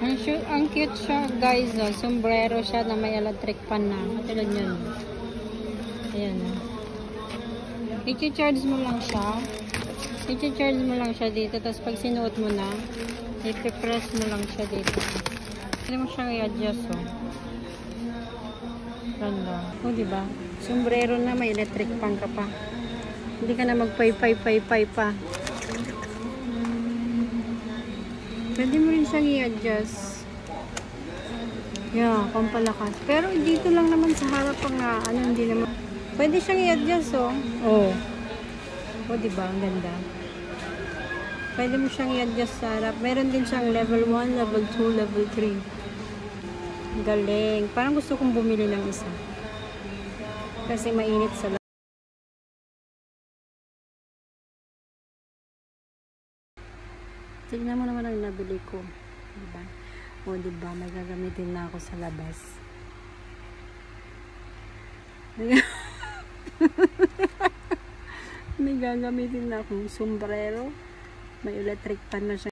Ang cute siya, guys. Oh. Sombrero siya na may electric pan na. Katulad yun. Ayan. Oh. I-charge mo lang siya. I-charge mo lang siya dito. Tapos pag sinuot mo na, i-press mo lang siya dito. Pwede mo siyang i-adjust. Oh. Ganda. O, diba? Sombrero na, may electric pan ka pa. Hindi ka na magpay-pay-pay-pay pa. Pwede mo rin siyang i-adjust. Yeah, pampalakas. Pero dito lang naman sa harap ang hindi naman. Pwede siyang i-adjust, oh. Oh. O, diba? Ang ganda. Pwede mo siyang i-adjust sa harap. Meron din siyang level 1, level 2, level 3. Galing. Parang gusto kong bumili ng isa. Kasi mainit sa labas. Tignan mo naman ang nabili ko. Diba? O, diba? May gagamitin na ako sa labas. May gagamitin na akong sombrero. May electric pan na siya.